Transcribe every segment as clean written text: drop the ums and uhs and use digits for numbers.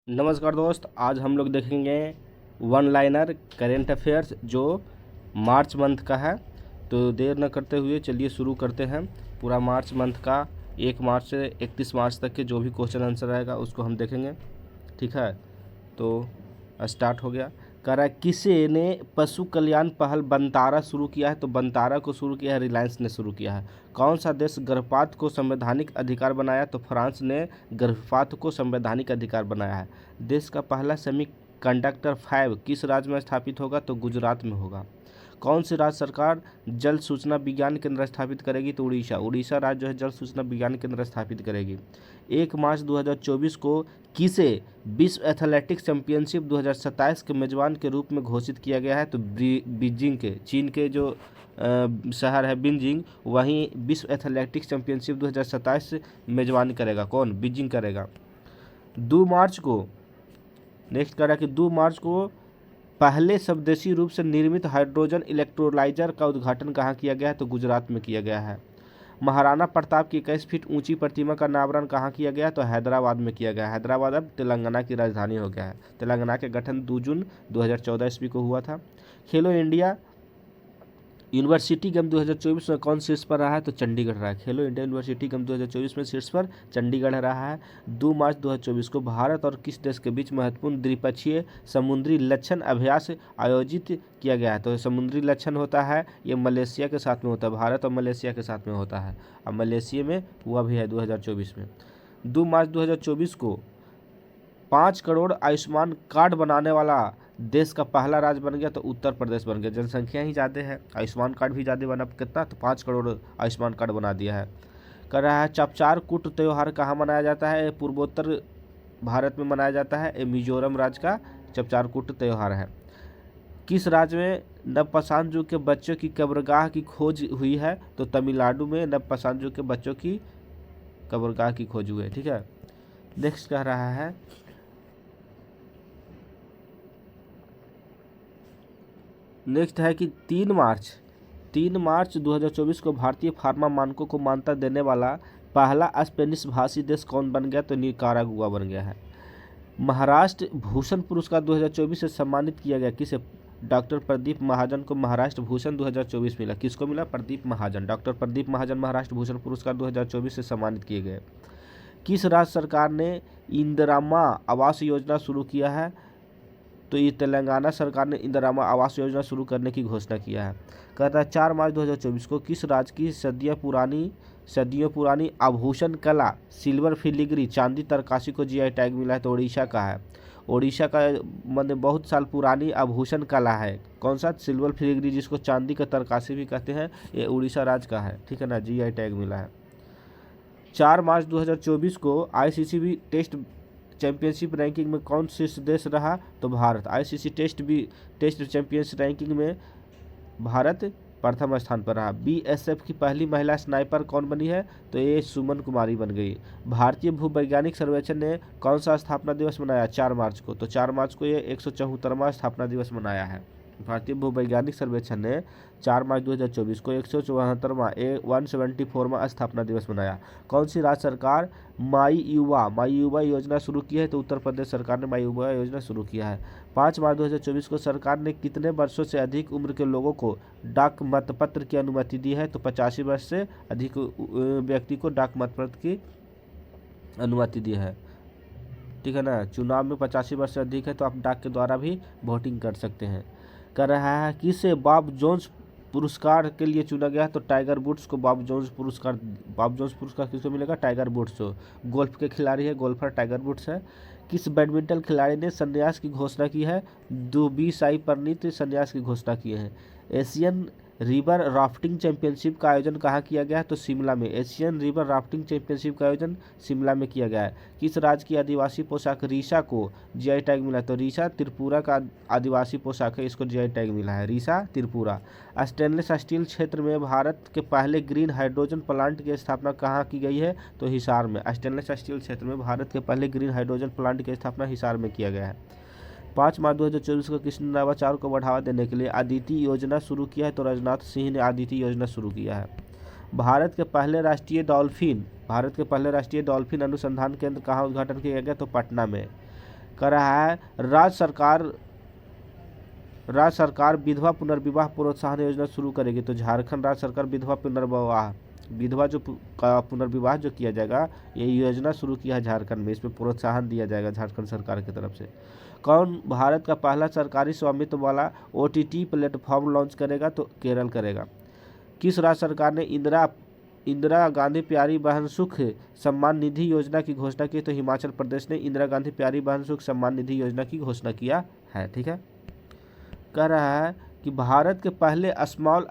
नमस्कार दोस्त, आज हम लोग देखेंगे वन लाइनर करेंट अफेयर्स जो मार्च मंथ का है। तो देर न करते हुए चलिए शुरू करते हैं। पूरा मार्च मंथ का 1 मार्च से 31 मार्च तक के जो भी क्वेश्चन आंसर आएगा उसको हम देखेंगे। ठीक है, तो स्टार्ट हो गया। कह रहा है किसे ने पशु कल्याण पहल बंतारा शुरू किया है? तो बंतारा को शुरू किया है रिलायंस ने शुरू किया है। कौन सा देश गर्भपात को संवैधानिक अधिकार बनाया? तो फ्रांस ने गर्भपात को संवैधानिक अधिकार बनाया है। देश का पहला सेमी कंडक्टर फैब किस राज्य में स्थापित होगा? तो गुजरात में होगा। कौन सी राज्य सरकार जल सूचना विज्ञान केंद्र स्थापित करेगी? तो उड़ीसा राज्य जो है जल सूचना विज्ञान केंद्र स्थापित करेगी। 1 मार्च 2024 को किसे विश्व एथलेटिक्स चैंपियनशिप 2027 के मेजबान के रूप में घोषित किया गया है? तो बीजिंग के, चीन के जो शहर है बीजिंग, वहीं विश्व एथलेटिक्स चैंपियनशिप 2027 मेजबानी करेगा। कौन? बीजिंग करेगा। 2 मार्च को नेक्स्ट करा कि 2 मार्च को पहले स्वदेशी रूप से निर्मित हाइड्रोजन इलेक्ट्रोलाइजर का उद्घाटन कहाँ किया गया है? तो गुजरात में किया गया है। महाराणा प्रताप की 21 फीट ऊंची प्रतिमा का अनावरण कहाँ किया गया? तो हैदराबाद में किया गया। हैदराबाद अब तेलंगाना की राजधानी हो गया है। तेलंगाना के गठन 2 जून 2014 ईस्वी को हुआ था। खेलो इंडिया यूनिवर्सिटी गेम 2024 में कौन शीर्ष पर रहा है? तो चंडीगढ़ रहा है। खेलो इंडिया यूनिवर्सिटी गेम 2024 में शीर्ष पर चंडीगढ़ रहा है। 2 मार्च 2024 को भारत और किस देश के बीच महत्वपूर्ण द्विपक्षीय समुद्री लक्षण अभ्यास आयोजित किया गया है? तो समुद्री लक्षण होता है ये मलेशिया के साथ में होता है, भारत और मलेशिया के साथ में होता है। अब मलेशिया में हुआ भी है 2024 में। 2 मार्च 2024 को 5 करोड़ आयुष्मान कार्ड बनाने वाला देश का पहला राज्य बन गया। तो उत्तर प्रदेश बन गया। जनसंख्या ही ज़्यादा है, आयुष्मान कार्ड भी ज़्यादा बना। कितना? तो 5 करोड़ आयुष्मान कार्ड बना दिया है। कर रहा है चपचार कूट त्यौहार कहाँ मनाया जाता है? पूर्वोत्तर भारत में मनाया जाता है। ये मिजोरम राज्य का चपचार कूट त्यौहार है। किस राज्य में नवपाषाण के बच्चों की कब्रगाह की खोज हुई है? तो तमिलनाडु में नवपाषाण के बच्चों की कब्रगाह की खोज हुई है। ठीक है, नेक्स्ट कह रहा है नेक्स्ट है कि 3 मार्च 2024 को भारतीय फार्मा मानकों को मान्यता देने वाला पहला स्पेनिश भाषी देश कौन बन गया? तो निकारागुआ बन गया है। महाराष्ट्र भूषण पुरस्कार 2024 से सम्मानित किया गया किसे? डॉक्टर प्रदीप महाजन को महाराष्ट्र भूषण 2024 मिला। किसको मिला? प्रदीप महाजन। डॉक्टर प्रदीप महाजन महाराष्ट्र भूषण पुरस्कार 2024 से सम्मानित किए गए। किस राज्य सरकार ने इंदिरामा आवास योजना शुरू किया है? तो ये तेलंगाना सरकार ने इंदिरामा आवास योजना शुरू करने की घोषणा किया है। कहता है 4 मार्च 2024 को किस राज्य की सदियों पुरानी आभूषण कला सिल्वर फिलिग्री चांदी तरकासी को जीआई टैग मिला है? तो उड़ीसा का है। उड़ीसा का मतलब बहुत साल पुरानी आभूषण कला है। कौन सा? सिल्वर फिलिग्री, जिसको चांदी का तरकासी भी कहते हैं, ये उड़ीसा राज्य का है। ठीक है ना, जीआई टैग मिला है। 4 मार्च 2024 को आईसीसी टेस्ट चैंपियनशिप रैंकिंग में कौन शीर्ष देश रहा? तो Bharat. ICC test champions ranking में भारत प्रथम स्थान पर रहा। बीएसएफ की पहली महिला स्नाइपर कौन बनी है? तो ये सुमन कुमारी बन गई। भारतीय भूवैज्ञानिक सर्वेक्षण ने कौन सा स्थापना दिवस मनाया? 4 मार्च को। तो 4 मार्च को ये 174वां स्थापना दिवस मनाया है। भारतीय भूवैज्ञानिक सर्वेक्षण ने 4 मार्च 2024 को 174वां 174वां स्थापना दिवस मनाया। कौन सी राज्य सरकार माई युवा योजना शुरू की है? तो उत्तर प्रदेश सरकार ने माई युवा योजना शुरू किया है। 5 मार्च 2024 को सरकार ने कितने वर्षों से अधिक उम्र के लोगों को डाक मतपत्र की अनुमति दी है? तो 85 वर्ष से अधिक व्यक्ति को डाक मतपत्र की अनुमति दी है। ठीक है ना, चुनाव में 85 वर्ष से अधिक है तो आप डाक के द्वारा भी वोटिंग कर सकते हैं। कर रहा है किसे बॉब जोन्स पुरस्कार के लिए चुना गया? तो टाइगर वुड्स को बॉब जोन्स पुरस्कार किसको मिलेगा? टाइगर वुड्स को। गोल्फ के खिलाड़ी है, गोल्फर टाइगर वुड्स है। किस बैडमिंटन खिलाड़ी ने संन्यास की घोषणा की है? दुबी साई प्रणीत संन्यास की घोषणा किए हैं। एशियन रिवर राफ्टिंग चैंपियनशिप का आयोजन कहाँ किया गया है? तो शिमला में। एशियन रिवर राफ्टिंग चैंपियनशिप का आयोजन शिमला में किया गया है। किस राज्य की आदिवासी पोशाक रीशा को जीआई टैग मिला है? तो रीशा त्रिपुरा का आदिवासी पोशाक है, इसको जीआई टैग मिला है, रीशा त्रिपुरा। स्टेनलेस स्टील क्षेत्र में भारत के पहले ग्रीन हाइड्रोजन प्लांट की स्थापना कहाँ की गई है? तो हिसार में। स्टेनलेस स्टील क्षेत्र में भारत के पहले ग्रीन हाइड्रोजन प्लांट की स्थापना हिसार में किया गया है। 5 मार्च 2024 को किसने नवाचार को बढ़ावा देने के लिए आदिति योजना शुरू किया है? तो राजनाथ सिंह ने आदिति योजना शुरू किया है। भारत के पहले राष्ट्रीय डॉल्फिन अनुसंधान केंद्र कहाँ उद्घाटन किया गया? तो पटना में। कह रहा है राज्य सरकार विधवा पुनर्विवाह प्रोत्साहन योजना शुरू करेगी। तो झारखंड राज्य सरकार विधवा जो का पुनर्विवाह जो किया जाएगा, ये योजना शुरू किया है झारखंड में, इसमें प्रोत्साहन दिया जाएगा झारखंड सरकार की तरफ से। कौन भारत का पहला सरकारी स्वामित्व वाला OTT प्लेटफॉर्म लॉन्च करेगा? तो केरल करेगा। किस राज्य सरकार ने इंदिरा गांधी प्यारी बहन सुख सम्मान निधि योजना की घोषणा की? तो हिमाचल प्रदेश ने इंदिरा गांधी प्यारी बहन सुख सम्मान निधि योजना की घोषणा किया है। ठीक है, कह रहा है कि भारत के पहले स्मॉल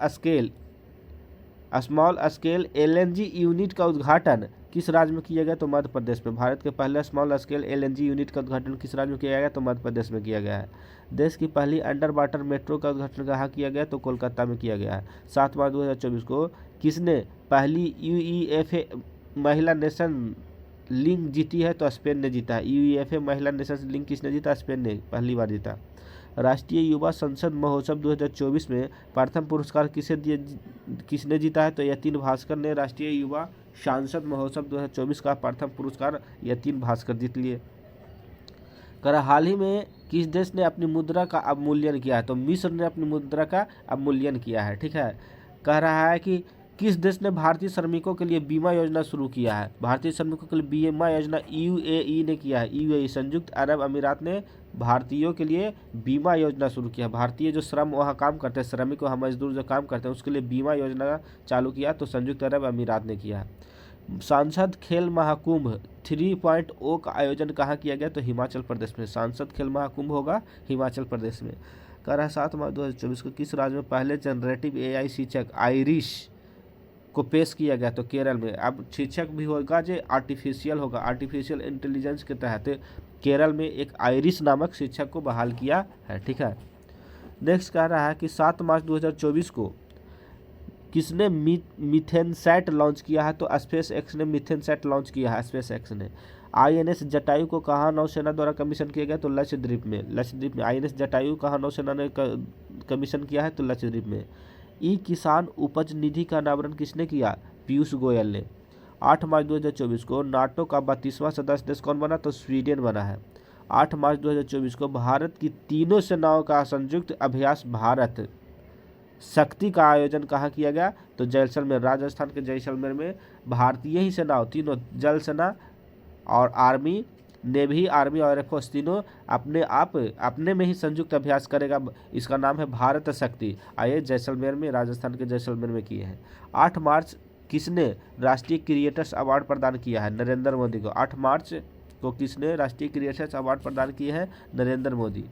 स्केल LNG यूनिट का उद्घाटन किस राज्य में किया गया? तो मध्य प्रदेश में। भारत के पहले स्मॉल स्केल LNG यूनिट का उद्घाटन किस राज्य में किया गया? तो मध्य प्रदेश में किया गया है। देश की पहली अंडर वाटर मेट्रो का उद्घाटन कहाँ किया गया? तो कोलकाता में किया गया है। 7 मार्च 2024 को किसने पहली UEFA महिला नेशन लीग जीती है? तो स्पेन ने जीता है। UEFA महिला नेशन लीग किसने जीता? स्पेन ने पहली बार जीता। राष्ट्रीय युवा संसद महोत्सव 2024 में प्रथम पुरस्कार किसने जीता है? तो यतीन भास्कर ने राष्ट्रीय युवा सांसद महोत्सव 2024 का प्रथम पुरस्कार यतीन भास्कर जीत लिए। कर हाल ही में किस देश ने अपनी मुद्रा का अवमूल्यन किया है? तो मिस्र ने अपनी मुद्रा का अवमूल्यन किया है। ठीक है, कह रहा है कि किस देश ने भारतीय श्रमिकों के लिए बीमा योजना शुरू किया है? भारतीय श्रमिकों के लिए बीमा योजना UAE ने किया है। UAE संयुक्त अरब अमीरात ने भारतीयों के लिए बीमा योजना शुरू किया। भारतीय जो श्रम वहाँ काम करते हैं, श्रमिक वहाँ मजदूर जो काम करते हैं, उसके लिए बीमा योजना चालू किया, तो संयुक्त अरब अमीरात ने किया है। सांसद खेल महाकुंभ 3.0 का आयोजन कहाँ किया गया? तो हिमाचल प्रदेश में। सांसद खेल महाकुंभ होगा हिमाचल प्रदेश में। कह रहा है 7 मार्च 2024 को किस राज्य में पहले जनरेटिव AI शिक्षक आइरिश को पेश किया गया? तो केरल में। अब शिक्षक भी होगा जो आर्टिफिशियल होगा, आर्टिफिशियल इंटेलिजेंस के तहत केरल में एक आइरिश नामक शिक्षक को बहाल किया है। ठीक है, नेक्स्ट कह रहा है कि 7 मार्च 2024 को किसने मिथेनसैट लॉन्च किया है? तो स्पेस एक्स ने मिथेनसैट लॉन्च किया है। स्पेस एक्स ने। INS जटायु को कहाँ नौसेना द्वारा कमीशन किया गया? तो लक्षद्वीप में। INS जटायु कहाँ नौसेना ने कमीशन किया है? तो लक्षद्वीप में। किसान उपज निधि का अनावरण किसने किया? पीयूष गोयल ने। 8 मार्च 2024 को नाटो का 32वां सदस्य देश कौन बना? तो स्वीडन बना है। 8 मार्च 2024 को भारत की तीनों सेनाओं का संयुक्त अभ्यास भारत शक्ति का आयोजन कहाँ किया गया? तो जैसलमेर। राजस्थान के जैसलमेर में भारतीय ही सेनाओं तीनों, जल सेना और आर्मी, नेवी आर्मी और एयरफोर्स तीनों अपने में ही संयुक्त अभ्यास करेगा। इसका नाम है भारत शक्ति। आइए जैसलमेर में, राजस्थान के जैसलमेर में किए हैं। 8 मार्च किसने राष्ट्रीय क्रिएटर्स अवार्ड प्रदान किया है? नरेंद्र मोदी को। 8 मार्च को किसने राष्ट्रीय क्रिएटर्स अवार्ड प्रदान किए हैं? नरेंद्र मोदी।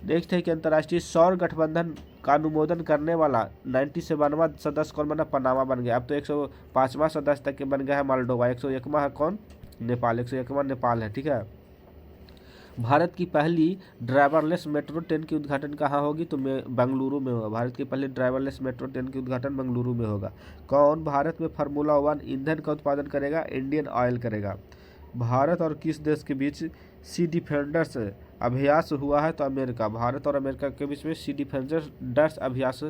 नेक्स्ट है कि अंतर्राष्ट्रीय सौर गठबंधन का अनुमोदन करने वाला 97वां सदस्य कौन बना? पनामा बन गया। अब तो 105वां सदस्य तक के बन गया है मोल्डोवा। 101वां है कौन? नेपाल। 101वां नेपाल है। ठीक है, भारत की पहली ड्राइवरलेस मेट्रो ट्रेन की उद्घाटन कहाँ होगी? तो बेंगलुरु में होगा। भारत की पहली ड्राइवरलेस मेट्रो ट्रेन की उद्घाटन बेंगलुरु में होगा। कौन भारत में फार्मूला 1 ईंधन का उत्पादन करेगा? इंडियन ऑयल करेगा। भारत और किस देश के बीच सी डिफेंडर्स अभ्यास हुआ है? तो अमेरिका। भारत और अमेरिका के बीच में सी डिफेंडर्स अभ्यास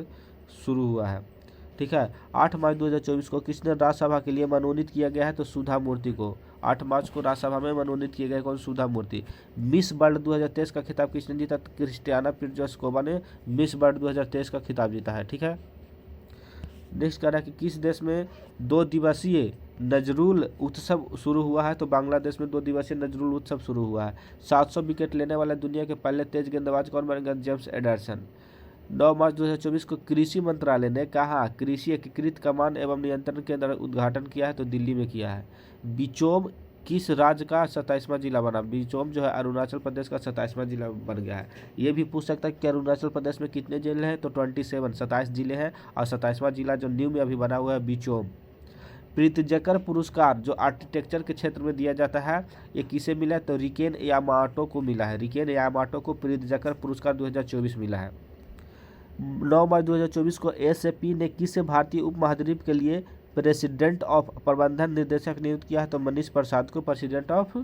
शुरू हुआ है। ठीक है, 8 मार्च 2024 को किसने राज्यसभा के लिए मनोनीत किया गया है? तो सुधा मूर्ति को। 8 मार्च को राज्यसभा में मनोनीत किए गए कौन? सुधा मूर्ति। मिस वर्ल्ड 2023 का खिताब किसने जीता? क्रिस्टियाना पिर्जोस्कोवा ने मिस वर्ल्ड 2023 का खिताब जीता है। ठीक है, नेक्स्ट कह रहा है कि किस देश में 2 दिवसीय नजरुल उत्सव शुरू हुआ है? तो बांग्लादेश में 2 दिवसीय नजरुल उत्सव शुरू हुआ है। 700 विकेट लेने वाले दुनिया के पहले तेज गेंदबाज कौन बनेगा? James Anderson. 9 मार्च 2024 को कृषि मंत्रालय ने कहा कृषि एकीकृत कमान एवं नियंत्रण केंद्र उद्घाटन किया है? तो दिल्ली में किया है। बिचोम किस राज्य का 27वां जिला बना? बिचोम जो है अरुणाचल प्रदेश का 27वां जिला बन गया है। ये भी पूछ सकता है कि अरुणाचल प्रदेश में कितने जिले हैं? तो 27 जिले हैं और 27वां जिला जो न्यू में अभी बना हुआ है बिचोम। प्रीतजकर पुरस्कार जो आर्किटेक्चर के क्षेत्र में दिया जाता है, ये किसे मिला है? तो रिकेन यामाटो को मिला है। रिकेन यामाटो को प्रीतजकर पुरस्कार 2024 मिला है। 9 मार्च 2024 को SAP ने किसे भारतीय उपमहाद्वीप के लिए प्रेसिडेंट ऑफ प्रबंधन निर्देशक नियुक्त किया है? तो मनीष प्रसाद को प्रेसिडेंट ऑफ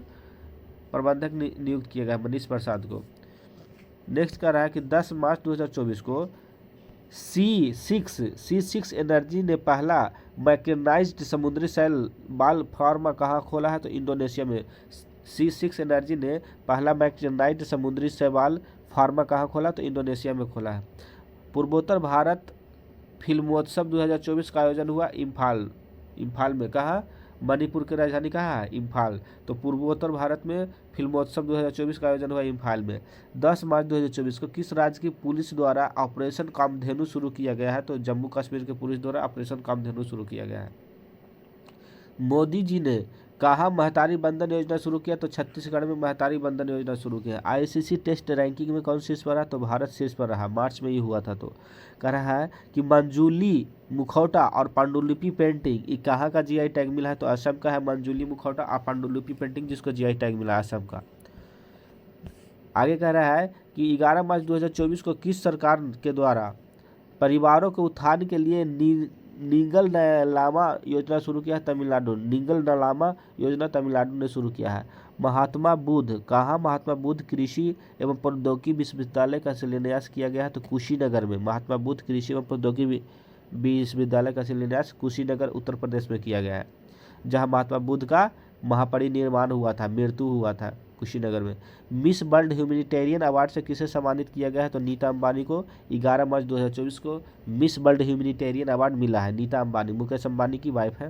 प्रबंधक नियुक्त किया गया मनीष प्रसाद को। नेक्स्ट कह रहा है कि 10 मार्च 2024 को C6 एनर्जी ने पहला मैकेनाइज्ड समुद्री शैल बाल फार्म कहाँ खोला है? तो इंडोनेशिया में। C6 एनर्जी ने पहला मैग्नेटाइट समुद्री शैवाल फार्मा कहाँ खोला? तो इंडोनेशिया में खोला है। पूर्वोत्तर भारत फिल्मोत्सव 2024 का आयोजन हुआ इम्फाल में। कहाँ? मणिपुर की राजधानी कहाँ है? इम्फाल। तो पूर्वोत्तर भारत में फिल्मोत्सव 2024 का आयोजन हुआ इम्फाल में। 10 मार्च 2024 को किस राज्य की पुलिस द्वारा ऑपरेशन कामधेनु शुरू किया गया है? तो जम्मू कश्मीर के पुलिस द्वारा ऑपरेशन कामधेनु शुरू किया गया है। मोदी जी ने कहाँ महतारी बंधन योजना शुरू किया? तो छत्तीसगढ़ में महतारी बंधन योजना शुरू किया। आईसीसी टेस्ट रैंकिंग में कौन शीर्ष पर रहा? तो भारत शीर्ष पर रहा। मार्च में ये हुआ था। तो कह रहा है कि मंजूली मुखौटा और पांडुलिपि पेंटिंग ये कहाँ का जीआई टैग मिला है? तो असम का है मंजूली मुखौटा और पांडुलिपि पेंटिंग, जिसको जीआई टैग मिला असम का। आगे कह रहा है कि 11 मार्च 2024 को किस सरकार के द्वारा परिवारों के उत्थान के लिए निगल नालामा योजना शुरू किया है? तमिलनाडु। निगल नालामा योजना तमिलनाडु ने शुरू किया है। महात्मा बुद्ध कहाँ? महात्मा बुद्ध कृषि एवं प्रौद्योगिकी विश्वविद्यालय का शिलान्यास किया गया है। तो कुशीनगर में महात्मा बुद्ध कृषि एवं प्रौद्योगिकी विश्वविद्यालय का शिलान्यास कुशीनगर उत्तर प्रदेश में किया गया है, जहाँ महात्मा बुद्ध का महापरिनिर्वाण हुआ था, मृत्यु हुआ था कुशीनगर में। मिस वर्ल्ड ह्यूमैनिटेरियन अवार्ड से किसे सम्मानित किया गया है? तो नीता अंबानी को 11 मार्च 2024 को मिस वर्ल्ड ह्यूमैनिटेरियन अवार्ड मिला है। नीता अंबानी मुकेश अंबानी की वाइफ है।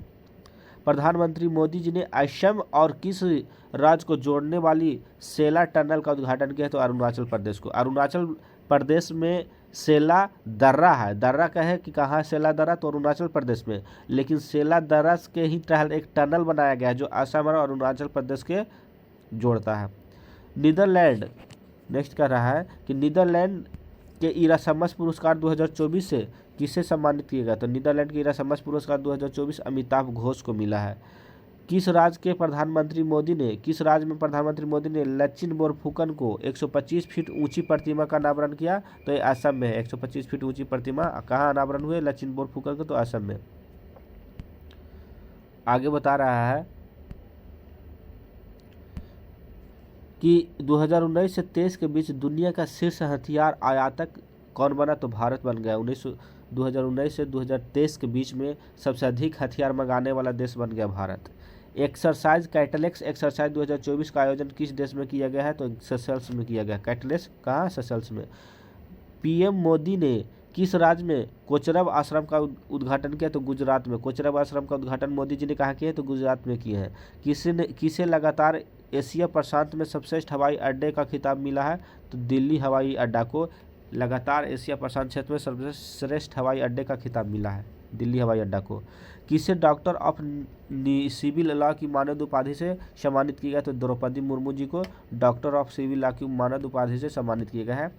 प्रधानमंत्री मोदी जी ने असम और किस राज्य को जोड़ने वाली सेला टनल का उद्घाटन किया? तो अरुणाचल प्रदेश को। अरुणाचल प्रदेश में सेला दर्रा है। दर्रा का है कि कहाँ सेला दर्रा? तो अरुणाचल प्रदेश में। लेकिन सेला दर्रा के ही एक टनल बनाया गया है जो असम और अरुणाचल प्रदेश के जोड़ता है। नीदरलैंड नेक्स्ट कर रहा है कि नीदरलैंड के इरासमस पुरस्कार 2024 से किसे सम्मानित किया गया? तो नीदरलैंड के इरासमस पुरस्कार 2024 अमिताभ घोष को मिला है। किस राज्य में प्रधानमंत्री मोदी ने लचिन बोरफुकन को 125 फीट ऊंची प्रतिमा का अनावरण किया? तो ये असम में 125 फीट ऊंची प्रतिमा कहाँ अनावरण हुए? लचिन बोरफुकन को, तो असम में। आगे बता रहा है कि 2019 से 23 के बीच दुनिया का शीर्ष हथियार आयातक कौन बना? तो भारत बन गया। 2019 से 2023 के बीच में सबसे अधिक हथियार मंगाने वाला देश बन गया भारत। एक्सरसाइज कैटलेक्स एक्सरसाइज 2024 का आयोजन किस देश में किया गया है? तो सेशल्स में किया गया। कैटलेक्स कहाँ? सेशल्स में। पीएम मोदी ने किस राज्य में कोचरब आश्रम का उद्घाटन किया? तो गुजरात में। कोचरब आश्रम का उद्घाटन मोदी जी ने कहाँ किया? तो गुजरात में किए हैं। किसे लगातार एशिया प्रशांत में सर्वश्रेष्ठ हवाई अड्डे का खिताब मिला है? तो दिल्ली हवाई अड्डा को लगातार एशिया प्रशांत क्षेत्र में सर्वश्रेष्ठ हवाई अड्डे का खिताब मिला है, दिल्ली हवाई अड्डा को। किसे डॉक्टर ऑफ सिविल लॉ की मानद उपाधि से सम्मानित किया गया? तो द्रौपदी मुर्मू जी को डॉक्टर ऑफ सिविल लॉ की मानद उपाधि से सम्मानित किया गया है,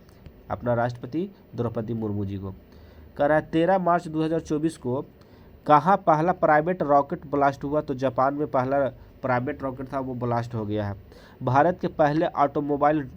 अपना राष्ट्रपति द्रौपदी मुर्मू जी को। कह रहा है 13 मार्च 2024 को कहाँ पहला प्राइवेट रॉकेट ब्लास्ट हुआ? तो जापान में पहला प्राइवेट रॉकेट था वो ब्लास्ट हो गया है। भारत के पहले automobile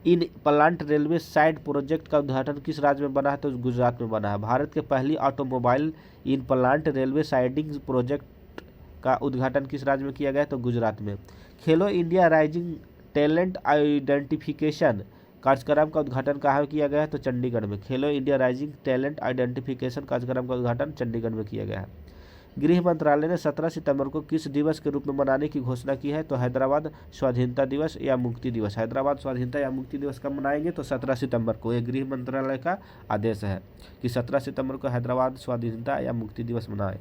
in plant railway side project का उद्घाटन किस राज्य में बना है? तो गुजरात में बना है। भारत के पहली automobile in plant railway siding project का उद्घाटन किस राज्य में किया गया? तो गुजरात में। खेलो इंडिया राइजिंग टैलेंट आइडेंटिफिकेशन कार्यक्रम का उद्घाटन कहाँ किया गया है? तो चंडीगढ़ में। खेलो इंडिया राइजिंग टैलेंट आइडेंटिफिकेशन कार्यक्रम का उद्घाटन चंडीगढ़ में किया गया है। गृह मंत्रालय ने 17 सितंबर को किस दिवस के रूप में मनाने की घोषणा की है? तो हैदराबाद स्वाधीनता दिवस या मुक्ति दिवस। हैदराबाद स्वाधीनता या मुक्ति दिवस कब मनाएंगे? तो 17 सितंबर को। यह गृह मंत्रालय का आदेश है कि 17 सितंबर को हैदराबाद स्वाधीनता या मुक्ति दिवस मनाए।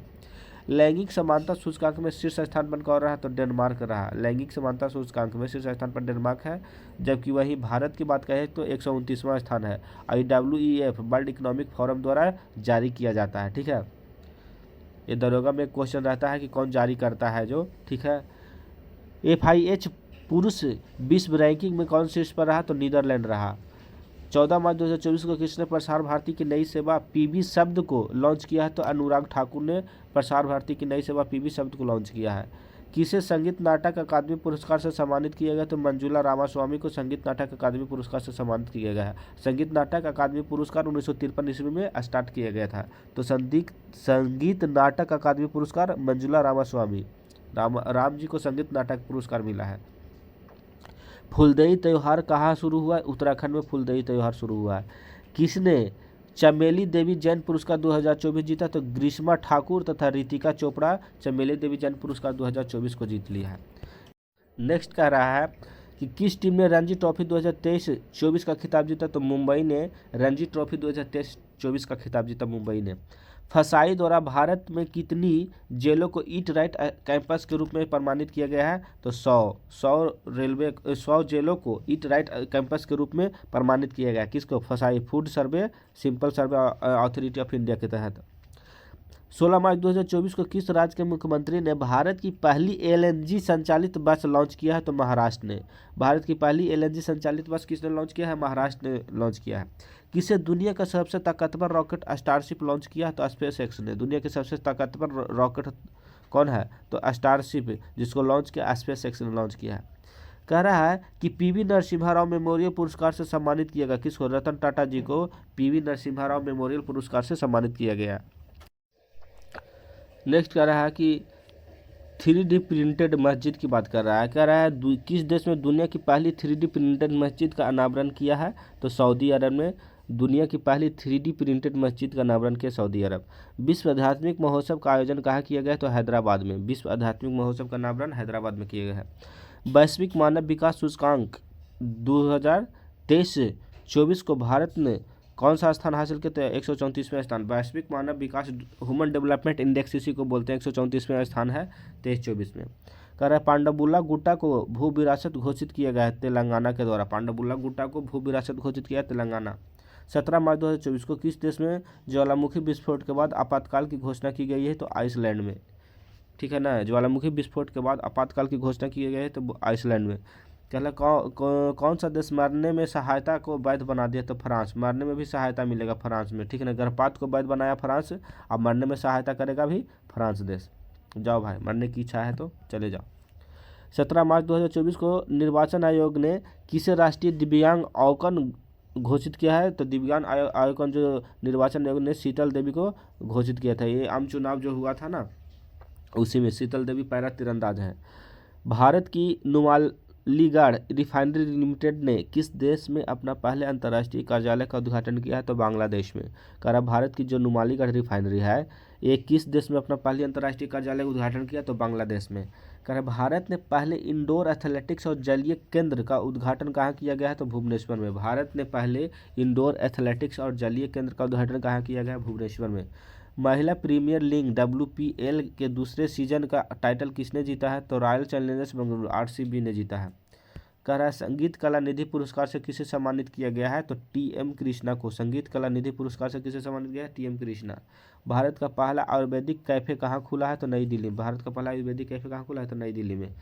लैंगिक समानता सूचकांक में शीर्ष स्थान पर कौन रहा? तो डेनमार्क रहा। लैंगिक समानता सूचकांक में शीर्ष स्थान पर डेनमार्क है, जबकि वहीं भारत की बात करें तो 129वां स्थान है। IWEF वर्ल्ड इकोनॉमिक फोरम द्वारा जारी किया जाता है। ठीक है, ये दरोगा में क्वेश्चन रहता है कि कौन जारी करता है जो। ठीक है, FIH पुरुष विश्व रैंकिंग में कौन शीर्ष पर रहा? तो नीदरलैंड रहा। 14 मार्च 2024 को किसने प्रसार भारती की नई सेवा PB शब्द को लॉन्च किया है? तो अनुराग ठाकुर ने प्रसार भारती की नई सेवा PB शब्द को लॉन्च किया है। किसे संगीत नाटक अकादमी पुरस्कार से सम्मानित किया गया? तो मंजुला रामास्वामी को संगीत नाटक अकादमी पुरस्कार से सम्मानित किया गया है। संगीत नाटक अकादमी पुरस्कार 1953 ईस्वी में स्टार्ट किया गया था। तो संगीत नाटक अकादमी पुरस्कार मंजुला रामास्वामी, राम जी को संगीत नाटक पुरस्कार मिला है। फुलदेई त्यौहार कहाँ शुरू हुआ? उत्तराखंड में फुलदेई त्यौहार शुरू हुआ है। किसने चमेली देवी जैन पुरस्कार 2024 जीता? तो ग्रीष्मा ठाकुर तथा रितिका चोपड़ा चमेली देवी जैन पुरस्कार 2024 को जीत लिया है। नेक्स्ट कह रहा है कि किस टीम ने रणजी ट्रॉफी 2023-24 का खिताब जीता, तो मुंबई ने रणजी ट्रॉफी 2023-24 का खिताब जीता मुंबई ने। फसाई द्वारा भारत में कितनी जेलों को ईट राइट कैंपस के रूप में प्रमाणित किया गया है, तो 100 जेलों को ईट राइट कैंपस के रूप में प्रमाणित किया गया है। किसको? फसाई food survey simple survey authority of India के तहत। 16 मार्च 2024 को किस राज्य के मुख्यमंत्री ने भारत की पहली एलएनजी संचालित बस लॉन्च किया है, तो महाराष्ट्र ने। भारत की पहली एलएनजी संचालित बस किसने लॉन्च किया है? महाराष्ट्र ने लॉन्च किया है। किसे दुनिया का सबसे ताकतवर रॉकेट स्टारशिप लॉन्च किया है, तो स्पेस एक्स ने। दुनिया के सबसे ताकतवर रॉकेट कौन है, तो स्टारशिप, जिसको लॉन्च किया स्पेस एक्स ने लॉन्च किया है। कह रहा है कि पीवी नरसिम्हा राव मेमोरियल पुरस्कार से सम्मानित किया गया। किसको? रतन टाटा जी को पीवी नरसिम्हा राव मेमोरियल पुरस्कार से सम्मानित किया गया। नेक्स्ट कह रहा है कि 3D प्रिंटेड मस्जिद की बात कर रहा है। कह रहा है किस देश में दुनिया की पहली 3D प्रिंटेड मस्जिद का अनावरण किया है, तो सऊदी अरब में दुनिया की पहली 3D प्रिंटेड मस्जिद का अनावरण किया सऊदी अरब। विश्व आध्यात्मिक महोत्सव का आयोजन कहाँ किया गया है, तो हैदराबाद में। विश्व आध्यात्मिक महोत्सव का अनावरण हैदराबाद में किया गया है। वैश्विक मानव विकास सूचकांक 2023-24 को भारत ने कौन सा स्थान हासिल किया, तो 134वें स्थान। वैश्विक मानव विकास ह्यूमन डेवलपमेंट इंडेक्स इसी को बोलते हैं, 134वें स्थान है 23-24 में। कह रहा है पांडवुला गुट्टा को भू विरासत घोषित किया गया है तेलंगाना के द्वारा। पांडवुला गुट्टा को भू विरासत घोषित किया है तेलंगाना। 17 मार्च 2024 को किस देश में ज्वालामुखी विस्फोट के बाद आपातकाल की घोषणा की गई है, तो आइसलैंड में। ठीक है ना, ज्वालामुखी विस्फोट के बाद आपातकाल की घोषणा की गई है तो आइसलैंड में। कहला कौन सा देश मरने में सहायता को वैध बना दिया, तो फ्रांस। मरने में भी सहायता मिलेगा फ्रांस में। ठीक है ना, गर्भपात को वैध बनाया फ्रांस, अब मरने में सहायता करेगा भी फ्रांस देश। जाओ भाई, मरने की इच्छा है तो चले जाओ। 17 मार्च 2024 को निर्वाचन आयोग ने किसे राष्ट्रीय दिव्यांग आइकॉन घोषित किया है, तो दिव्यांग आइकॉन जो निर्वाचन आयोग ने शीतल देवी को घोषित किया था। ये आम चुनाव जो हुआ था ना, उसी में शीतल देवी पैरा तीरंदाज हैं। भारत की नुमालीगढ़ रिफाइनरी लिमिटेड ने किस देश में अपना पहले अंतर्राष्ट्रीय कार्यालय का उद्घाटन किया है, तो बांग्लादेश में। कह रहा भारत की जो नुमालीगढ़ रिफाइनरी है, ये किस देश में अपना पहले अंतर्राष्ट्रीय कार्यालय का उद्घाटन किया, तो बांग्लादेश में। कह रहा भारत ने पहले इंडोर एथलेटिक्स और जलीय केंद्र का उद्घाटन कहाँ किया गया है, तो भुवनेश्वर में। भारत ने पहले इंडोर एथलेटिक्स और जलीय केंद्र का उद्घाटन कहाँ किया गया है, भुवनेश्वर में। महिला प्रीमियर लीग WPL के दूसरे सीजन का टाइटल किसने जीता है, तो रॉयल चैलेंजर्स बेंगलुरु RCB ने जीता है। कह रहा है संगीत कला निधि पुरस्कार से किसे सम्मानित किया गया है, तो TM कृष्णा को। संगीत कला निधि पुरस्कार से किसे सम्मानित किया है, TM कृष्णा। भारत का पहला आयुर्वेदिक कैफे कहाँ खुला है, तो नई दिल्ली में। भारत का पहला आयुर्वेदिक कैफे कहाँ खुला है, तो नई दिल्ली में।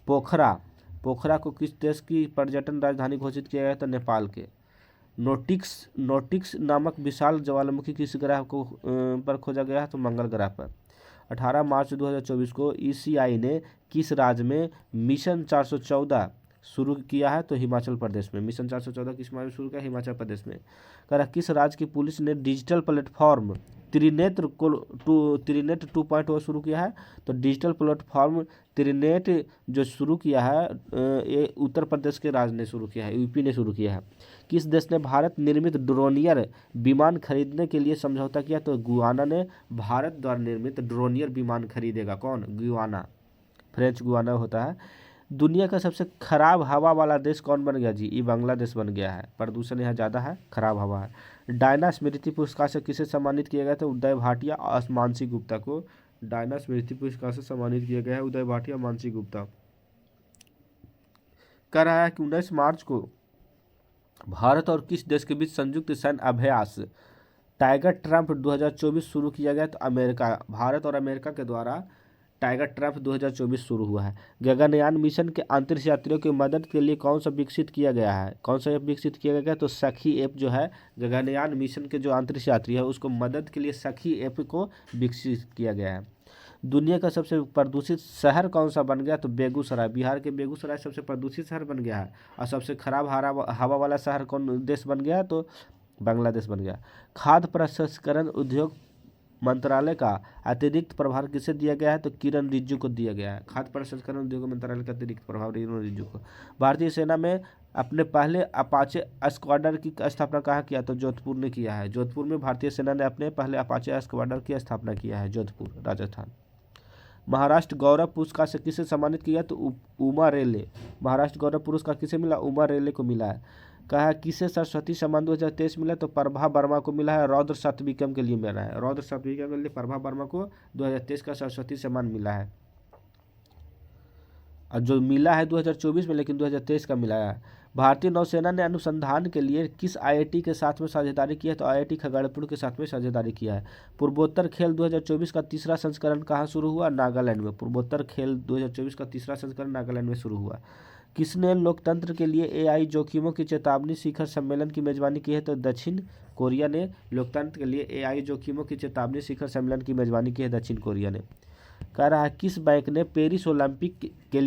पोखरा को किस देश की पर्यटन राजधानी घोषित किया गया है, तो नेपाल के। नोटिक्स नामक विशाल ज्वालामुखी किस ग्रह को पर खोजा गया है, तो मंगल ग्रह पर। 18 मार्च 2024 को ECI ने किस राज्य में मिशन 414 शुरू किया है, तो हिमाचल प्रदेश में। मिशन 414 किस राज्य में शुरू किया, हिमाचल प्रदेश में। कह रहा किस राज्य की पुलिस ने डिजिटल प्लेटफॉर्म त्रिनेत्र 2.0 शुरू किया है, तो डिजिटल प्लेटफॉर्म त्रिनेट जो शुरू किया है, ये उत्तर प्रदेश के राज्य ने शुरू किया है, UP ने शुरू किया है। किस देश ने भारत निर्मित ड्रोनियर विमान खरीदने के लिए समझौता किया, तो गुयाना ने। भारत द्वारा निर्मित ड्रोनियर विमान खरीदेगा कौन, गुयाना। फ्रेंच गुयाना होता है। दुनिया का सबसे खराब हवा वाला देश कौन बन गया जी, ये बांग्लादेश बन गया है। प्रदूषण यहाँ ज़्यादा है, खराब हवा है। डायना स्मृति पुरस्कार से किसे सम्मानित किया गया था, उदय भाटिया और मानसी गुप्ता को डायना स्मृति पुरस्कार से सम्मानित किया गया है, उदय भाटिया मानसी गुप्ता। कह रहा है कि 19 मार्च को भारत और किस देश के बीच संयुक्त सैन्य अभ्यास टाइगर ट्रम्प 2024 शुरू किया गया, तो अमेरिका। भारत और अमेरिका के द्वारा टाइगर ट्रम्प 2024 शुरू हुआ है। गगनयान मिशन के अंतरिक्ष यात्रियों की मदद के लिए कौन सा विकसित किया गया है, कौन सा ऐप विकसित किया गया, तो सखी ऐप जो है, गगनयान मिशन के जो अंतरिक्ष यात्री है उसको मदद के लिए सखी ऐप को विकसित किया गया है। दुनिया का सबसे प्रदूषित शहर कौन सा बन गया, तो बेगूसराय। बिहार के बेगूसराय सबसे प्रदूषित शहर बन गया है। और सबसे खराब हवा वाला शहर कौन देश बन गया, तो बांग्लादेश बन गया। खाद्य प्रसंस्करण उद्योग मंत्रालय का अतिरिक्त प्रभार किसे दिया गया है, तो किरण रिजिजू को दिया गया है। खाद्य प्रसंस्करण उद्योग मंत्रालय का अतिरिक्त प्रभार किरण रिजिजू को। भारतीय सेना में अपने पहले अपाचे स्क्वाड्रन की स्थापना कहाँ किया, तो जोधपुर ने किया है। जोधपुर में भारतीय सेना ने अपने पहले अपाचे स्क्वाड्रन की स्थापना किया है, जोधपुर राजस्थान। महाराष्ट्र गौरव पुरस्कार से किसे सम्मानित किया तो उमा रेले। महाराष्ट्र गौरव पुरस्कार किसे मिला, उमा रेले को मिला है। कहा है किसे सरस्वती सम्मान 2023 मिला तो प्रभा वर्मा को मिला है। रौद्र सतविक्रम के लिए मिला है, रौद्र सतविक्रम के लिए प्रभा वर्मा को 2023 का सरस्वती सम्मान मिला है। और जो मिला है 2024 में, लेकिन 2023 का मिला है। भारतीय नौसेना ने अनुसंधान के लिए किस आईआईटी के साथ में साझेदारी की है तो आईआईटी खगड़ियापुर के साथ में साझेदारी किया है। पूर्वोत्तर खेल 2024 का तीसरा संस्करण कहाँ शुरू हुआ, नागालैंड में। पूर्वोत्तर खेल 2024 का तीसरा संस्करण नागालैंड में शुरू हुआ। किसने लोकतंत्र के लिए एआई जोखिमों की चेतावनी शिखर सम्मेलन की मेजबानी की है तो दक्षिण कोरिया ने लोकतंत्र के लिए एआई जोखिमों की चेतावनी शिखर सम्मेलन की मेजबानी की है दक्षिण कोरिया ने। कह रहा है किस बैंक ने पेरिस ओलंपिक के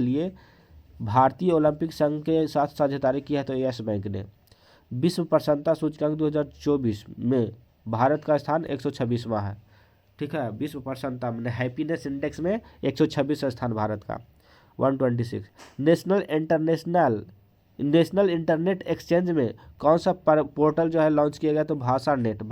लिए भारतीय ओलंपिक संघ के साथ साझेदारी की है तो यस बैंक ने। विश्व प्रसन्नता सूचकांक 2024 में भारत का स्थान 126वां है। ठीक है, विश्व प्रसन्नता में हैप्पीनेस इंडेक्स में 126 स्थान भारत का। 126। नेशनल इंटरनेट एक्सचेंज में कौन सा पोर्टल जो है लॉन्च किया गया तो भाषा नेट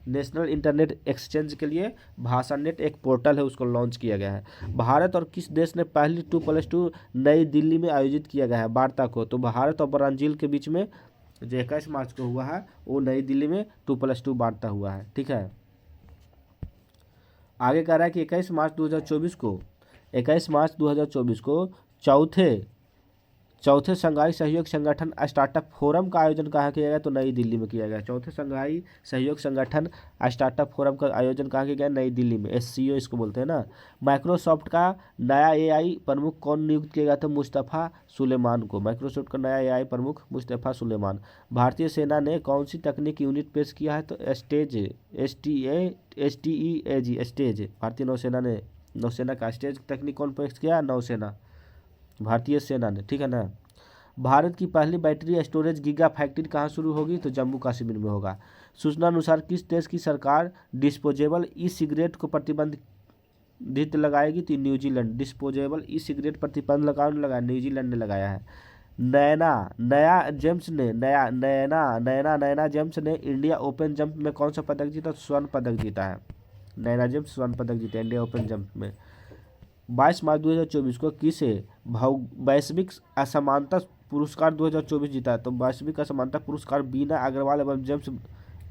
नेशनल इंटरनेट एक्सचेंज के लिए भाषा नेट एक पोर्टल है, उसको लॉन्च किया गया है। भारत और किस देश ने पहली 2+2 नई दिल्ली में आयोजित किया गया है वार्ता को तो भारत और ब्राजील के बीच में जो 21 मार्च को हुआ है वो नई दिल्ली में 2+2 वार्ता हुआ है। ठीक है, आगे कह रहा है कि 21 मार्च 2024 को चौथे शंघाई सहयोग संगठन स्टार्टअप फोरम का आयोजन कहाँ किया गया तो नई दिल्ली में किया गया। चौथे शंघाई सहयोग संगठन स्टार्टअप फोरम का आयोजन कहाँ किया गया, नई दिल्ली में। SCO इसको बोलते हैं ना। माइक्रोसॉफ्ट का नया AI प्रमुख कौन नियुक्त किया गया था, मुस्तफ़ा सुलेमान को। माइक्रोसॉफ्ट का नया AI प्रमुख मुस्तफ़ा सुलेमान। भारतीय सेना ने कौन सी तकनीक यूनिट पेश किया है तो स्टेज। भारतीय नौसेना का स्टेज तकनीक कौन पेश किया, नौसेना, भारतीय सेना ने। ठीक है ना। भारत की पहली बैटरी स्टोरेज गीगा फैक्ट्री कहाँ शुरू होगी तो जम्मू कश्मीर में होगा। सूचना अनुसार किस देश की सरकार डिस्पोजेबल ई सिगरेट को प्रतिबंधित लगाएगी तो न्यूजीलैंड। डिस्पोजेबल ई सिगरेट प्रतिबंध लगाया न्यूजीलैंड ने लगाया है। नैना जेम्स ने इंडिया ओपन जंप में कौन सा पदक जीता, स्वर्ण पदक जीता है। नैना जेम्स स्वर्ण पदक जीता इंडिया ओपन जंप में। 22 मार्च 2024 को किसे वैश्विक असमानता पुरस्कार 2024 जीता है तो वैश्विक असमानता पुरस्कार बीना अग्रवाल एवं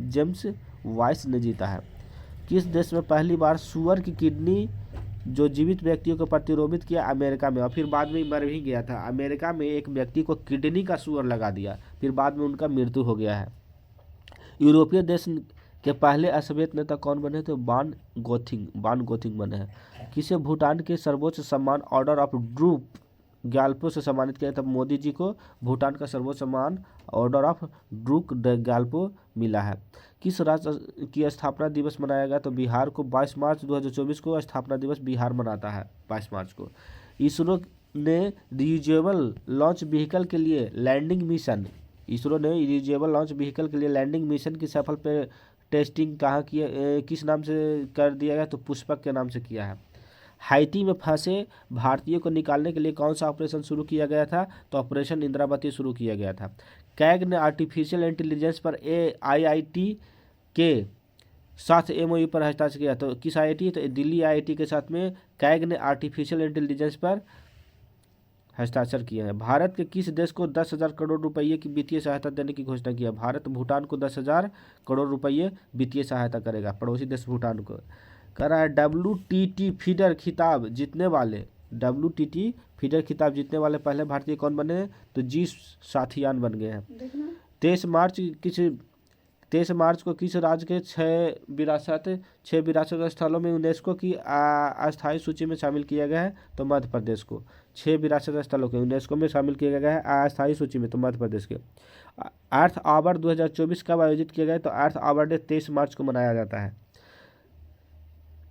जेम्स वाइस ने जीता है। किस देश में पहली बार सुअर की किडनी जो जीवित व्यक्तियों को प्रतिरोपित किया, अमेरिका में, और फिर बाद में मर भी गया था। अमेरिका में एक व्यक्ति को किडनी का सुअर लगा दिया, फिर बाद में उनका मृत्यु हो गया है। यूरोपीय देश के पहले अश्वेत नेता कौन बने तो बान गोथिंग बने हैं। किसे भूटान के सर्वोच्च सम्मान ऑर्डर ऑफ ड्रूप ग्याल्पो से सम्मानित किया था, मोदी जी को भूटान का सर्वोच्च सम्मान ऑर्डर ऑफ ड्रूक ग्याल्पो मिला है। किस राज्य की स्थापना दिवस मनाया गया तो बिहार को। 22 मार्च 2024 को स्थापना दिवस बिहार मनाता है 22 मार्च को। इसरो ने रीयूजेबल लॉन्च व्हीकल के लिए लैंडिंग मिशन की सफल पे टेस्टिंग कहाँ किया, किस नाम से कर दिया गया तो पुष्पक के नाम से किया है। हाइती में फंसे भारतीयों को निकालने के लिए कौन सा ऑपरेशन शुरू किया गया था तो ऑपरेशन इंद्रावती शुरू किया गया था। कैग ने आर्टिफिशियल इंटेलिजेंस पर IIT के साथ MOU पर हस्ताक्षर किया तो किस IIT तो दिल्ली IIT के साथ में कैग ने आर्टिफिशियल इंटेलिजेंस पर हस्ताक्षर किया है। भारत के किस देश को 10,000 करोड़ रुपये की वित्तीय सहायता देने की घोषणा की है। भारत भूटान को 10,000 करोड़ रुपये वित्तीय सहायता करेगा, पड़ोसी देश भूटान को। कह रहा है WTT फीडर खिताब जीतने वाले पहले भारतीय कौन बने तो जी साथियान बन गए हैं। 23 मार्च को किस राज्य के 6 विरासत स्थलों में यूनेस्को की अस्थायी सूची में शामिल किया गया है तो मध्य प्रदेश को। 6 विरासत स्थलों को यूनेस्को में शामिल किया गया है अस्थायी सूची में तो मध्य प्रदेश के। अर्थ आवर 2024 कब आयोजित किया गया तो अर्थ आवर डे 23 मार्च को मनाया जाता है।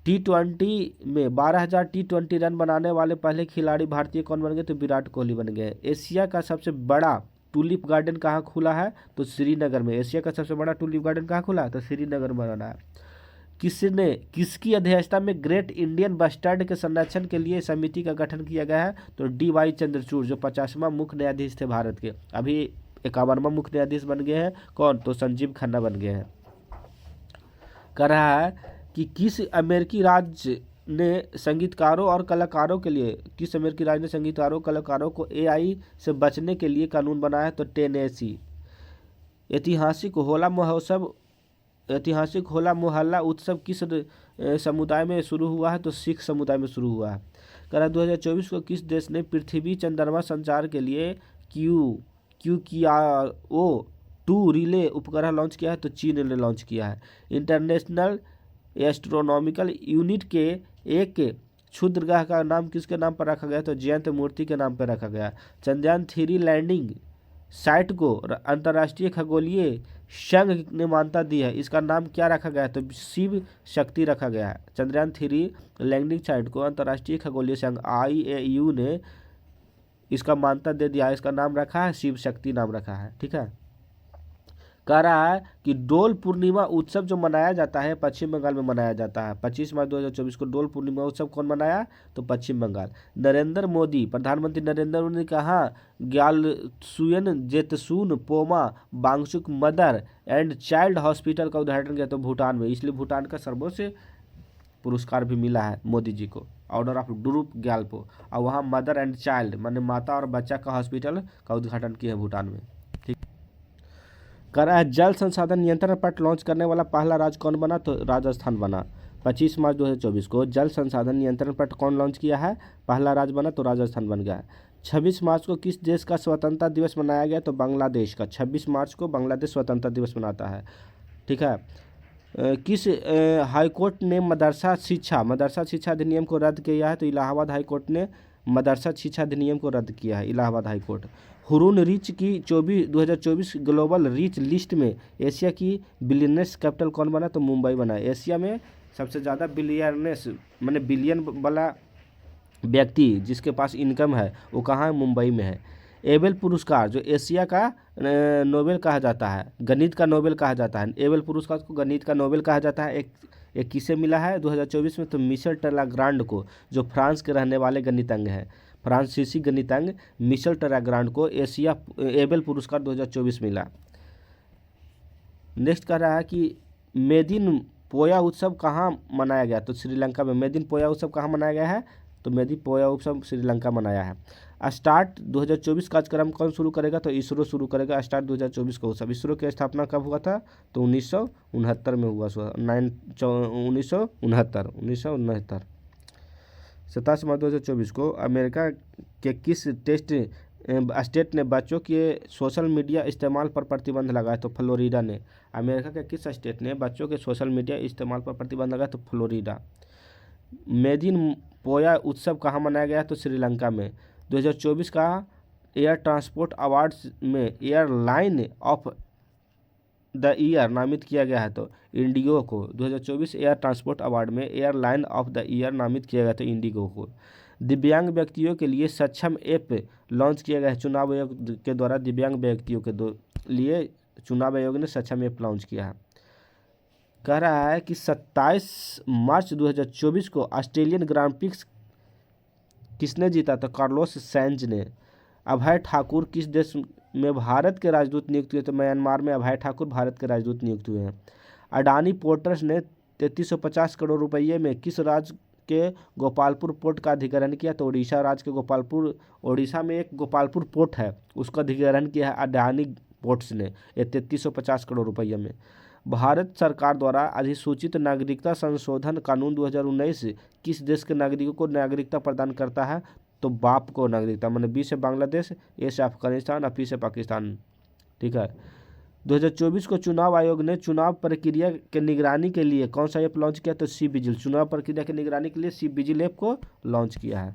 T20 में 12,000 T20 रन बनाने वाले पहले खिलाड़ी भारतीय कौन बन गए तो विराट कोहली बन गए। एशिया का सबसे बड़ा टूलिप गार्डन कहाँ खुला है तो श्रीनगर में। एशिया का सबसे बड़ा टूलिप गार्डन कहाँ खुला है तो श्रीनगर में बना है। किसकी अध्यक्षता में ग्रेट इंडियन बस्टर्ड के संरक्षण के लिए समिति का गठन किया गया है तो DY चंद्रचूड़ जो 50वां मुख्य न्यायाधीश थे भारत के, अभी 51वां मुख्य न्यायाधीश बन गए हैं कौन तो संजीव खन्ना बन गए हैं। कह रहा है कि किस अमेरिकी राज्य ने संगीतकारों और कलाकारों के लिए किस अमेरिकी राज्य ने संगीतकारों कलाकारों को एआई से बचने के लिए कानून बनाया है? तो टेनेसी। ऐतिहासिक होला महोत्सव ऐतिहासिक होला मोहल्ला उत्सव किस समुदाय में शुरू हुआ है? तो सिख समुदाय में शुरू हुआ है। कह रहा 2024 को किस देश ने पृथ्वी चंद्रमा संचार के लिए QQ-QRO-2 रिले उपग्रह लॉन्च किया है? तो चीन ने लॉन्च किया है। इंटरनेशनल एस्ट्रोनॉमिकल यूनिट के एक क्षुद्रग्रह का नाम किसके नाम पर रखा गया? तो जयंत मूर्ति के नाम पर रखा गया। चंद्रयान 3 लैंडिंग साइट को अंतर्राष्ट्रीय खगोलीय संघ ने मान्यता दी है, इसका नाम क्या रखा गया है? तो शिव शक्ति रखा गया है। चंद्रयान 3 लैंडिंग साइट को अंतर्राष्ट्रीय खगोलीय संघ IAU ने इसका मान्यता दे दिया है, इसका नाम रखा है शिव शक्ति नाम रखा है। ठीक है। कह रहा है कि डोल पूर्णिमा उत्सव जो मनाया जाता है पश्चिम बंगाल में मनाया जाता है। 25 मार्च 2024 को डोल पूर्णिमा उत्सव कौन मनाया? तो पश्चिम बंगाल। नरेंद्र मोदी प्रधानमंत्री नरेंद्र मोदी ने कहा ग्यालसुएन जेतसून पोमा Wangchuck mother and child hospital का उद्घाटन किया? तो भूटान में, इसलिए भूटान का सर्वोच्च पुरस्कार भी मिला है मोदी जी को, ऑर्डर ऑफ ड्रूप ग्यालपो। और वहाँ मदर एंड चाइल्ड माने माता और बच्चा का हॉस्पिटल का उद्घाटन किया है भूटान में। ठीक। कर रहा है जल संसाधन नियंत्रण पट लॉन्च करने वाला पहला राज्य कौन बना? तो राजस्थान बना। 25 मार्च 2024 को जल संसाधन नियंत्रण पट कौन लॉन्च किया है? पहला राज्य बना तो राजस्थान बन गया है। 26 मार्च को किस देश का स्वतंत्रता दिवस मनाया गया? तो बांग्लादेश का। 26 मार्च को बांग्लादेश स्वतंत्रता दिवस मनाता है। ठीक है। किस हाईकोर्ट ने मदरसा शिक्षा अधिनियम को रद्द किया है? तो इलाहाबाद हाईकोर्ट ने मदरसा शिक्षा अधिनियम को रद्द किया है, इलाहाबाद हाईकोर्ट। हुरून रिच की 2024 ग्लोबल रिच लिस्ट में एशिया की बिलियनर्स कैपिटल कौन बना? तो मुंबई बना। एशिया में सबसे ज़्यादा बिलियनर्स माने बिलियन वाला व्यक्ति जिसके पास इनकम है वो कहाँ है? मुंबई में है। एबेल पुरस्कार जो एशिया का नोबेल कहा जाता है, गणित का नोबेल कहा जाता है, एबेल पुरस्कार को गणित का नोबेल कहा जाता है। एक किसे मिला है 2024 में? तो मिशेल टेलाग्रांड को, जो फ्रांस के रहने वाले गणितज्ञ हैं, फ्रांसीसी गणितज्ञ मिशेल टेलाग्रांड को एशिया एबेल पुरस्कार 2024 मिला। नेक्स्ट कह रहा है कि मेदिन पोया उत्सव कहाँ मनाया गया? तो श्रीलंका में। मेदिन पोया उत्सव कहाँ मनाया गया है? तो मेदिन पोया उत्सव श्रीलंका मनाया है। स्टार्ट 2024 कार्यक्रम कौन शुरू करेगा? तो इसरो शुरू करेगा स्टार्ट 2024 का उत्सव। इसरो की स्थापना कब हुआ था? तो 1969 में हुआ। 1969 27 मार्च 2024 को अमेरिका के किस स्टेट ने बच्चों के सोशल मीडिया इस्तेमाल पर प्रतिबंध लगाया? तो फ्लोरिडा ने। अमेरिका के किस स्टेट ने बच्चों के सोशल मीडिया इस्तेमाल पर प्रतिबंध लगाया? तो फ्लोरिडा। मेदिन पोया उत्सव कहाँ मनाया गया? तो श्रीलंका में। 2024 का एयर ट्रांसपोर्ट अवार्ड्स में एयरलाइन ऑफ द ईयर नामित किया गया है तो इंडिगो को। 2024 एयर ट्रांसपोर्ट अवार्ड में एयरलाइन ऑफ द ईयर नामित किया गया था इंडिगो को। दिव्यांग व्यक्तियों के लिए सक्षम ऐप लॉन्च किया गया है चुनाव आयोग के द्वारा। दिव्यांग व्यक्तियों के लिए चुनाव आयोग ने सक्षम ऐप लॉन्च किया है। कह रहा है कि 27 मार्च 2024 को ऑस्ट्रेलियन ग्रांड प्रिक्स किसने जीता? तो कार्लोस सैंज ने। अभय ठाकुर किस देश में भारत के राजदूत नियुक्त हुए? तो म्यांमार में अभय ठाकुर भारत के राजदूत नियुक्त हुए हैं। अडानी पोर्ट्स ने 3350 करोड़ रुपये में किस राज्य के गोपालपुर पोर्ट का अधिग्रहण किया? तो उड़ीसा राज्य के गोपालपुर, उड़ीसा में एक गोपालपुर पोर्ट है उसका अधिग्रहण किया है अडानी पोर्ट्स ने 3350 करोड़ रुपये में। भारत सरकार द्वारा अधिसूचित नागरिकता संशोधन कानून 2019 किस देश के नागरिकों को नागरिकता प्रदान करता है? तो बाप को नागरिकता, मैंने बी से बांग्लादेश, ए से अफगानिस्तान और पी से पाकिस्तान। ठीक है। 2024 को चुनाव आयोग ने चुनाव प्रक्रिया के निगरानी के लिए कौन सा ऐप लॉन्च किया? तो सी विजिल। चुनाव प्रक्रिया की निगरानी के लिए सी विजिल ऐप को लॉन्च किया है।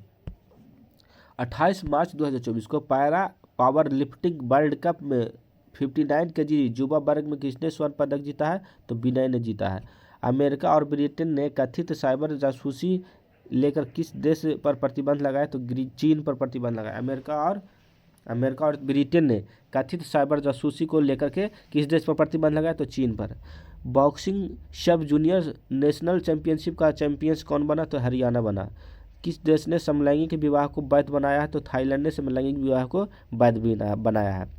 28 मार्च 2024 को para power lifting world cup में 59 kg युवा वर्ग में किसने स्वर्ण पदक जीता है? तो विनय ने जीता है। अमेरिका और ब्रिटेन ने कथित साइबर जासूसी लेकर किस देश पर प्रतिबंध लगाया? तो चीन पर प्रतिबंध लगाया। अमेरिका और ब्रिटेन ने कथित साइबर जासूसी को लेकर के किस देश पर प्रतिबंध लगाया? तो चीन पर। बॉक्सिंग सब जूनियर नेशनल चैंपियनशिप का चैंपियंस कौन बना? तो हरियाणा बना। किस देश ने समलैंगिक विवाह को वैध बनाया है? तो थाईलैंड ने समलैंगिक विवाह को वैध बनाया है।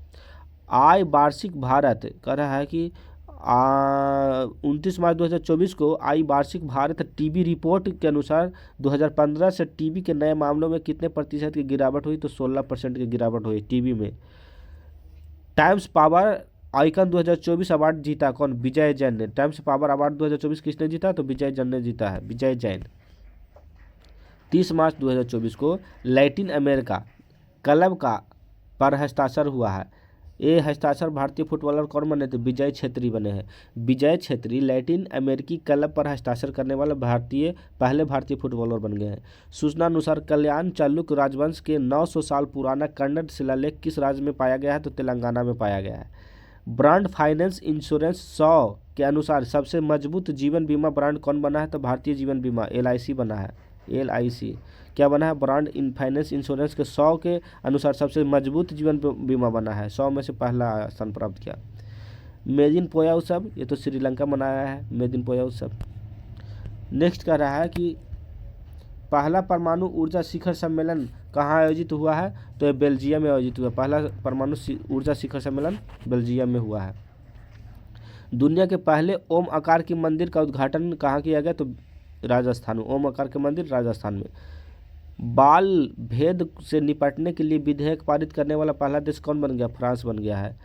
आय वार्षिक भारत कह रहा है कि 29 मार्च 2024 को आई वार्षिक भारत टीबी रिपोर्ट के अनुसार 2015 से टीबी के नए मामलों में कितने प्रतिशत की गिरावट हुई, तो 16% की गिरावट हुई टीबी में। टाइम्स पावर आइकन 2024 अवार्ड जीता कौन, विजय जैन ने। टाइम्स पावर अवार्ड 2024 किसने जीता, तो विजय जैन ने जीता है, विजय जैन। 30 मार्च 2024 को लैटिन अमेरिका क्लब का पर हस्ताक्षर हुआ है। ये हस्ताक्षर भारतीय फुटबॉलर कौन बने थे, विजय छेत्री बने हैं। विजय छेत्री लैटिन अमेरिकी क्लब पर हस्ताक्षर करने वाले पहले भारतीय फुटबॉलर बन गए हैं। सूचना अनुसार कल्याण चालुक्य राजवंश के 900 साल पुराना कन्नड़ शिलालेख किस राज्य में पाया गया है, तो तेलंगाना में पाया गया है। ब्रांड फाइनेंस इंश्योरेंस 100 के अनुसार सबसे मजबूत जीवन बीमा ब्रांड कौन बना है, तो भारतीय जीवन बीमा LIC बना है। LIC क्या बना है, ब्रांड इन फाइनेंस इंश्योरेंस के 100 के अनुसार सबसे मजबूत जीवन बीमा बना है, 100 में से पहला स्थान प्राप्त किया। मेड इन पोया उत्सव, ये तो श्रीलंका मनाया है मेड इन पोया उत्सव। नेक्स्ट कह रहा है कि पहला परमाणु ऊर्जा शिखर सम्मेलन कहाँ आयोजित हुआ है, तो ये बेल्जियम में आयोजित हुआ। पहला परमाणु ऊर्जा शिखर सम्मेलन बेल्जियम में हुआ है। दुनिया के पहले ओम आकार की मंदिर का उद्घाटन कहाँ किया गया, तो राजस्थान में। ओम आकार के मंदिर राजस्थान में। बाल भेद से निपटने के लिए विधेयक पारित करने वाला पहला देश कौन बन गया, फ्रांस बन गया है।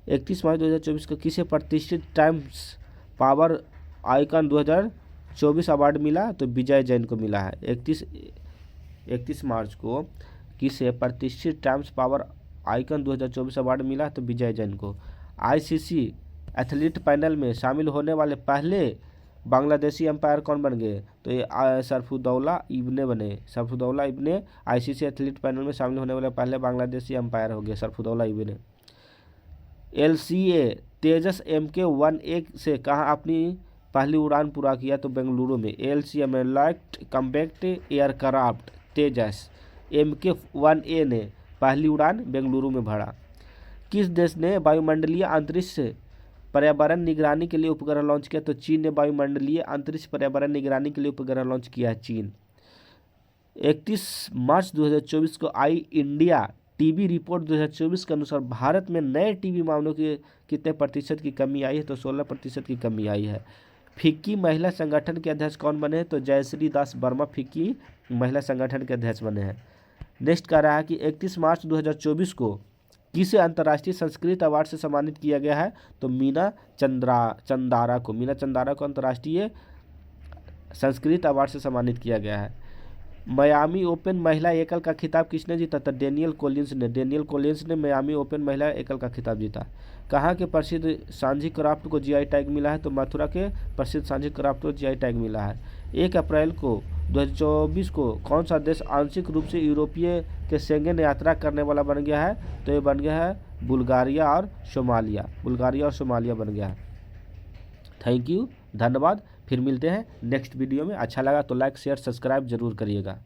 31 मार्च 2024 को किसे प्रतिष्ठित टाइम्स पावर आइकन 2024 अवार्ड मिला, तो विजय जैन को मिला है। 31 मार्च को किसे प्रतिष्ठित टाइम्स पावर आइकन 2024 अवार्ड मिला, तो विजय जैन को। ICC एथलीट पैनल में शामिल होने वाले पहले बांग्लादेशी एम्पायर कौन बन गए, तो ये सरफुद्दौला इब्ने बने। सरफुद्दौला इब्ने ICC एथलीट पैनल में शामिल होने वाले पहले बांग्लादेशी एम्पायर हो गए, सरफुद्दौला इब्ने। LCA तेजस MK-1A से कहाँ अपनी पहली उड़ान पूरा किया, तो बेंगलुरु में। LCA में लाइट कम्पैक्ट एयरक्राफ्ट तेजस MK-1A ने पहली उड़ान बेंगलुरु में भरा। किस देश ने वायुमंडलीय अंतरिक्ष पर्यावरण निगरानी के लिए उपग्रह लॉन्च किया, तो चीन ने वायुमंडलीय अंतरिक्ष पर्यावरण निगरानी के लिए उपग्रह लॉन्च किया है, चीन। 31 मार्च 2024 को आई इंडिया टीबी रिपोर्ट 2024 के अनुसार भारत में नए टीबी मामलों की कितने प्रतिशत की कमी आई है, तो 16% की कमी आई है। फिक्की महिला संगठन के अध्यक्ष कौन बने हैं, तो जयश्री दास वर्मा फिक्की महिला संगठन के अध्यक्ष बने हैं। नेक्स्ट कह रहा है कि 31 मार्च 2024 को किसे अंतर्राष्ट्रीय संस्कृत अवार्ड से सम्मानित किया गया है, तो मीना चंदारा को अंतर्राष्ट्रीय संस्कृत अवार्ड से सम्मानित किया गया है। मियामी ओपन महिला एकल का खिताब किसने जीता, था डेनियल कोलिंस ने मियामी ओपन महिला एकल का खिताब जीता। कहाँ के प्रसिद्ध सांझी क्राफ्ट को GI टैग मिला है, तो मथुरा के प्रसिद्ध सांझी क्राफ्ट को GI टैग मिला है। 1 अप्रैल को 2024 को कौन सा देश आंशिक रूप से यूरोपीय के शेंगेन यात्रा करने वाला बन गया है, तो ये बन गया है बुल्गारिया और सोमालिया बन गया है। थैंक यू, धन्यवाद। फिर मिलते हैं नेक्स्ट वीडियो में। अच्छा लगा तो लाइक शेयर सब्सक्राइब जरूर करिएगा।